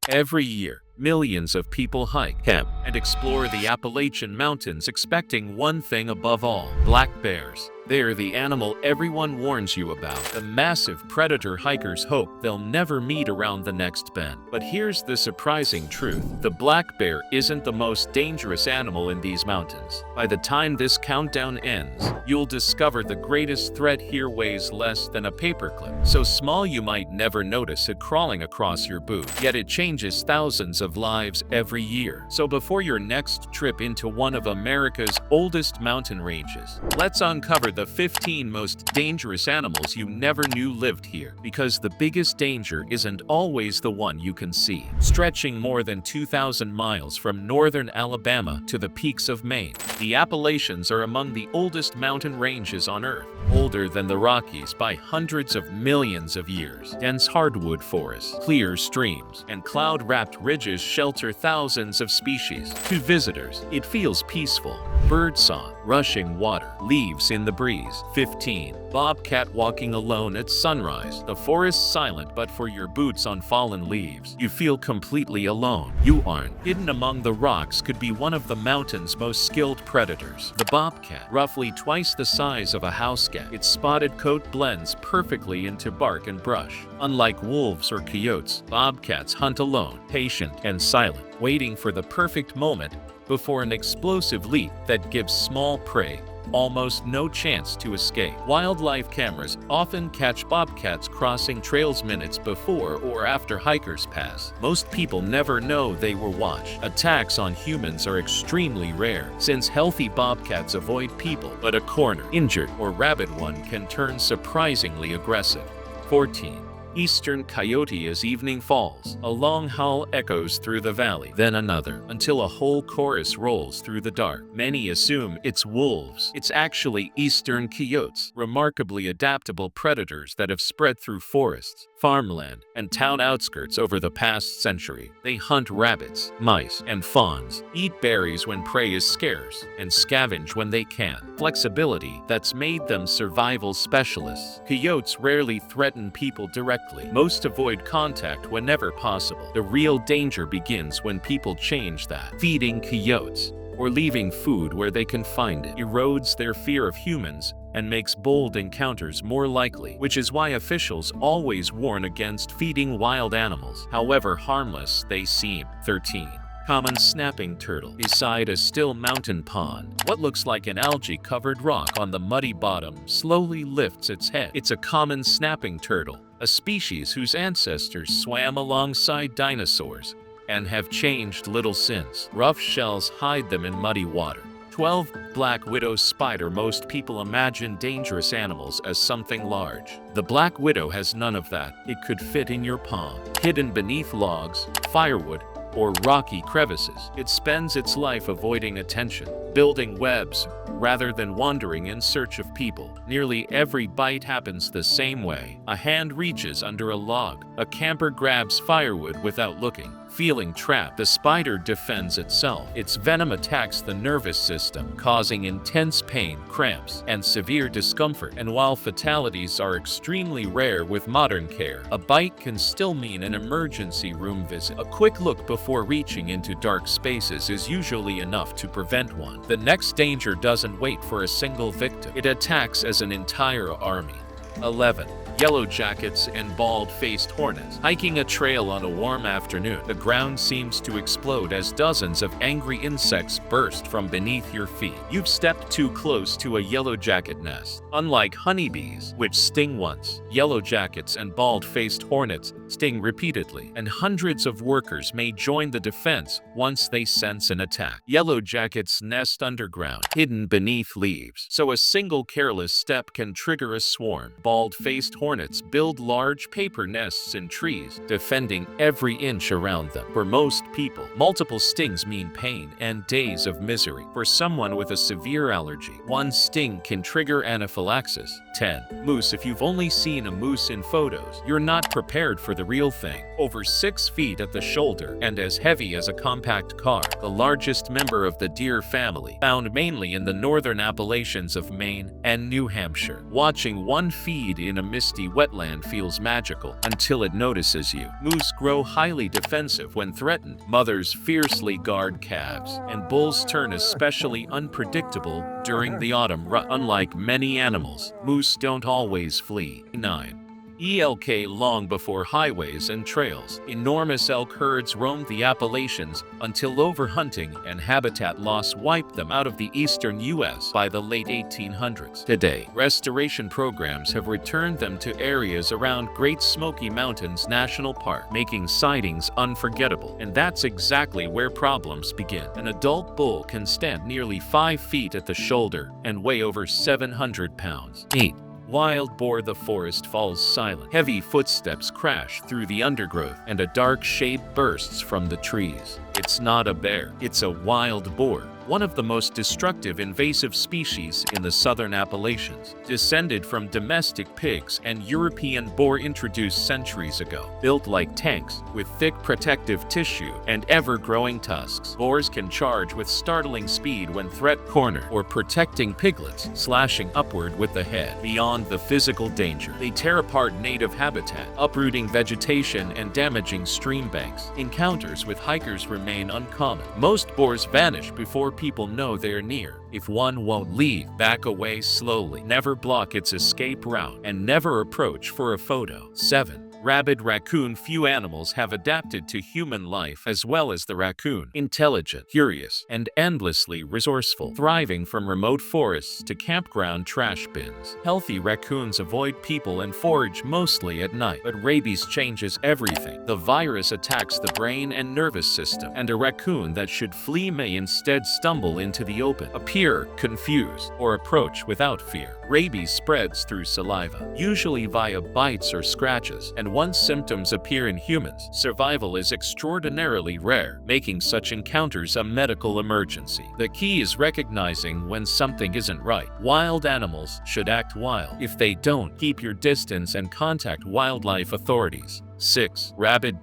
Every year, millions of people hike, camp, and explore the Appalachian Mountains expecting one thing above all: black bears. They're the animal everyone warns you about, the massive predator hikers hope they'll never meet around the next bend. But here's the surprising truth: the black bear isn't the most dangerous animal in these mountains. By the time this countdown ends, you'll discover the greatest threat here weighs less than a paperclip. So small you might never notice it crawling across your boot, yet it changes thousands of lives every year. So before your next trip into one of America's oldest mountain ranges, let's uncover the 15 most dangerous animals you never knew lived here. Because the biggest danger isn't always the one you can see. Stretching more than 2,000 miles from northern Alabama to the peaks of Maine, the Appalachians are among the oldest mountain ranges on Earth, older than the Rockies by hundreds of millions of years. Dense hardwood forests, clear streams, and cloud-wrapped ridges shelter thousands of species. To visitors, it feels peaceful. Birdsong, rushing water, leaves in the breeze. 15. Bobcat walking alone at sunrise. The forest silent, but for your boots on fallen leaves, you feel completely alone. You aren't. Hidden among the rocks could be one of the mountain's most skilled predators. The bobcat, roughly twice the size of a house cat. Its spotted coat blends perfectly into bark and brush. Unlike wolves or coyotes, bobcats hunt alone, patient and silent, waiting for the perfect moment before an explosive leap that gives small prey almost no chance to escape. Wildlife cameras often catch bobcats crossing trails minutes before or after hikers pass. Most people never know they were watched. Attacks on humans are extremely rare, since healthy bobcats avoid people, but a cornered, injured, or rabid one can turn surprisingly aggressive. 14. Eastern coyote. As evening falls, a long howl echoes through the valley, then another, until a whole chorus rolls through the dark. Many assume it's wolves. It's actually eastern coyotes, remarkably adaptable predators that have spread through forests, farmland, and town outskirts over the past century. They hunt rabbits, mice, and fawns, eat berries when prey is scarce, and scavenge when they can. Flexibility that's made them survival specialists. Coyotes rarely threaten people directly. Most avoid contact whenever possible. The real danger begins when people change that. Feeding coyotes, or leaving food where they can find it, erodes their fear of humans and makes bold encounters more likely, which is why officials always warn against feeding wild animals, however harmless they seem. 13. Common snapping turtle. Beside a still mountain pond, what looks like an algae-covered rock on the muddy bottom slowly lifts its head. It's a common snapping turtle, a species whose ancestors swam alongside dinosaurs and have changed little since. Rough shells hide them in muddy water. 12. Black widow spider. Most people imagine dangerous animals as something large. The black widow has none of that. It could fit in your palm. Hidden beneath logs, firewood, or rocky crevices, it spends its life avoiding attention, building webs rather than wandering in search of people. Nearly every bite happens the same way. A hand reaches under a log. A camper grabs firewood without looking. Feeling trapped, the spider defends itself. Its venom attacks the nervous system, causing intense pain, cramps, and severe discomfort. And while fatalities are extremely rare with modern care, a bite can still mean an emergency room visit. A quick look before reaching into dark spaces is usually enough to prevent one. The next danger doesn't wait for a single victim. It attacks as an entire army. 11. Yellowjackets and bald-faced hornets. Hiking a trail on a warm afternoon, the ground seems to explode as dozens of angry insects burst from beneath your feet. You've stepped too close to a yellowjacket nest. Unlike honeybees, which sting once, yellowjackets and bald-faced hornets sting repeatedly, and hundreds of workers may join the defense once they sense an attack. Yellowjackets nest underground, hidden beneath leaves, so a single careless step can trigger a swarm. Bald-faced hornets build large paper nests in trees, defending every inch around them. For most people, multiple stings mean pain and days of misery. For someone with a severe allergy, one sting can trigger anaphylaxis. 10. Moose. If you've only seen a moose in photos, you're not prepared for the real thing, over 6 feet at the shoulder and as heavy as a compact car. The largest member of the deer family, found mainly in the northern Appalachians of Maine and New Hampshire. Watching one feed in a misty wetland feels magical until it notices you. Moose grow highly defensive when threatened. Mothers fiercely guard calves, and bulls turn especially unpredictable during the autumn rut. Unlike many animals, moose don't always flee. 9. Elk. Long before highways and trails, enormous elk herds roamed the Appalachians until overhunting and habitat loss wiped them out of the eastern U.S. by the late 1800s. Today, restoration programs have returned them to areas around Great Smoky Mountains National Park, making sightings unforgettable. And that's exactly where problems begin. An adult bull can stand nearly 5 feet at the shoulder and weigh over 700 pounds. 8. Wild boar. The forest falls silent. Heavy footsteps crash through the undergrowth, and a dark shape bursts from the trees. It's not a bear, it's a wild boar, one of the most destructive invasive species in the southern Appalachians. Descended from domestic pigs and European boar introduced centuries ago. Built like tanks, with thick protective tissue and ever-growing tusks, boars can charge with startling speed when threat cornered or protecting piglets, slashing upward with the head. Beyond the physical danger, they tear apart native habitat, uprooting vegetation and damaging stream banks. Encounters with hikers remain uncommon. Most boars vanish before people know they're near. If one won't leave, back away slowly. Never block its escape route, and never approach for a photo. 7. Rabid raccoon. Few animals have adapted to human life as well as the raccoon. Intelligent, curious, and endlessly resourceful, thriving from remote forests to campground trash bins. Healthy raccoons avoid people and forage mostly at night, but rabies changes everything. The virus attacks the brain and nervous system, and a raccoon that should flee may instead stumble into the open, appear confused, or approach without fear. Rabies spreads through saliva, usually via bites or scratches, and once symptoms appear in humans, survival is extraordinarily rare, making such encounters a medical emergency. The key is recognizing when something isn't right. Wild animals should act wild. If they don't, keep your distance and contact wildlife authorities. 6. Rabid.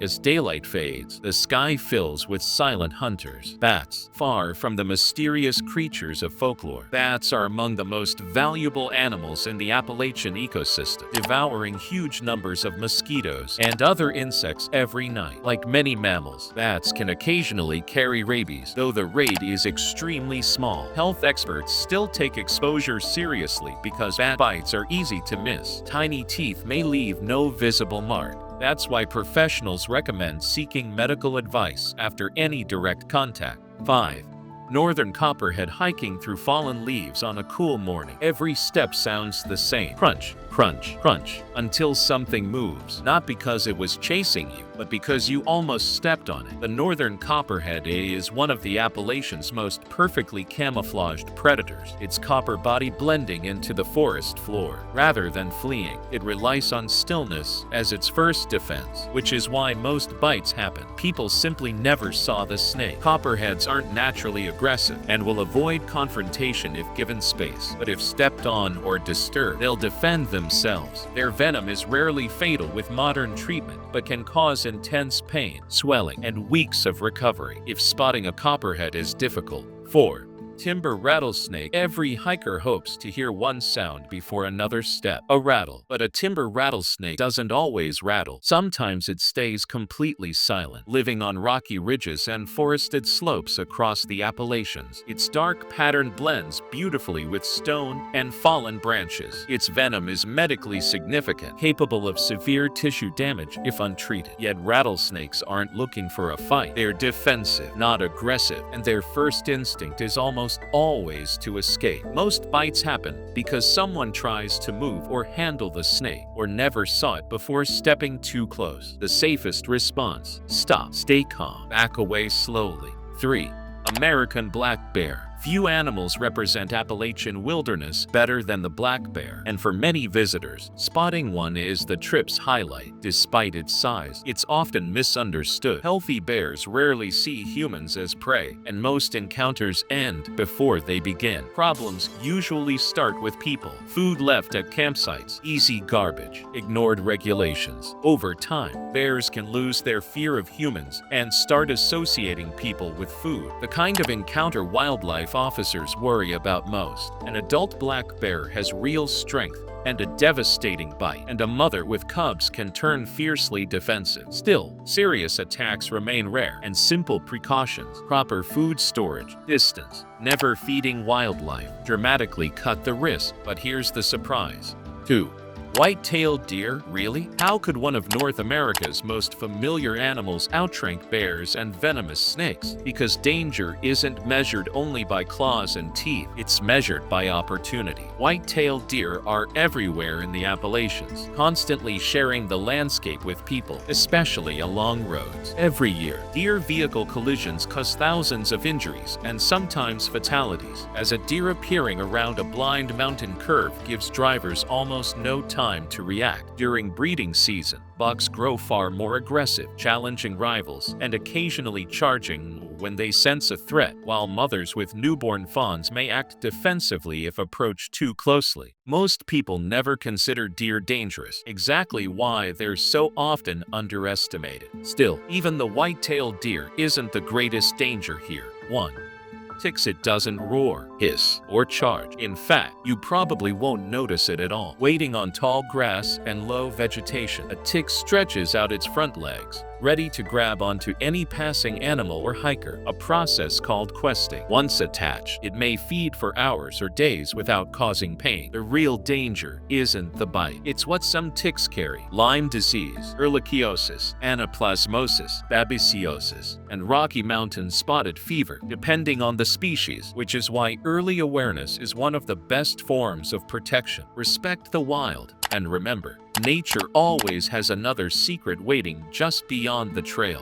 As daylight fades, the sky fills with silent hunters. Bats. Far from the mysterious creatures of folklore, bats are among the most valuable animals in the Appalachian ecosystem, devouring huge numbers of mosquitoes and other insects every night. Like many mammals, bats can occasionally carry rabies, though the rate is extremely small. Health experts still take exposure seriously because bat bites are easy to miss. Tiny teeth may leave no visible mark. That's why professionals recommend seeking medical advice after any direct contact. 5. Northern copperhead. Hiking through fallen leaves on a cool morning. Every step sounds the same. Crunch, crunch, crunch, until something moves. Not because it was chasing you, but because you almost stepped on it. The northern copperhead is one of the Appalachians' most perfectly camouflaged predators, its copper body blending into the forest floor. Rather than fleeing, it relies on stillness as its first defense, which is why most bites happen. People simply never saw the snake. Copperheads aren't naturally aggressive and will avoid confrontation if given space, but if stepped on or disturbed, they'll defend themselves. Their venom is rarely fatal with modern treatment, but can cause intense pain, swelling, and weeks of recovery if spotting a copperhead is difficult. 4. Timber rattlesnake. Every hiker hopes to hear one sound before another step, a rattle. But a timber rattlesnake doesn't always rattle. Sometimes it stays completely silent, living on rocky ridges and forested slopes across the Appalachians. Its dark pattern blends beautifully with stone and fallen branches. Its venom is medically significant, capable of severe tissue damage if untreated. Yet rattlesnakes aren't looking for a fight. They're defensive, not aggressive, and their first instinct is almost always to escape. Most bites happen because someone tries to move or handle the snake, or never saw it before stepping too close. The safest response: stop, stay calm, back away slowly. 3. American black bear. Few animals represent Appalachian wilderness better than the black bear, and for many visitors, spotting one is the trip's highlight. Despite its size, it's often misunderstood. Healthy bears rarely see humans as prey, and most encounters end before they begin. Problems usually start with people. Food left at campsites, easy garbage, ignored regulations. Over time, bears can lose their fear of humans and start associating people with food, the kind of encounter wildlife officers worry about most. An adult black bear has real strength and a devastating bite, and a mother with cubs can turn fiercely defensive. Still, serious attacks remain rare, and simple precautions, proper food storage, distance, never feeding wildlife, dramatically cut the risk. But here's the surprise. 2. White-tailed deer? Really? How could one of North America's most familiar animals outrank bears and venomous snakes? Because danger isn't measured only by claws and teeth, it's measured by opportunity. White-tailed deer are everywhere in the Appalachians, constantly sharing the landscape with people, especially along roads. Every year, deer vehicle collisions cause thousands of injuries and sometimes fatalities, as a deer appearing around a blind mountain curve gives drivers almost no time to react. During breeding season, bucks grow far more aggressive, challenging rivals and occasionally charging when they sense a threat, while mothers with newborn fawns may act defensively if approached too closely. Most people never consider deer dangerous, exactly why they're so often underestimated. Still, even the white-tailed deer isn't the greatest danger here. 1. Ticks. It doesn't roar, hiss, or charge. In fact, you probably won't notice it at all. Waiting on tall grass and low vegetation, a tick stretches out its front legs, ready to grab onto any passing animal or hiker, a process called questing. Once attached, it may feed for hours or days without causing pain. The real danger isn't the bite. It's what some ticks carry: Lyme disease, ehrlichiosis, anaplasmosis, babesiosis, and Rocky Mountain spotted fever, depending on the species, which is why early awareness is one of the best forms of protection. Respect the wild, and remember, nature always has another secret waiting just beyond the trail.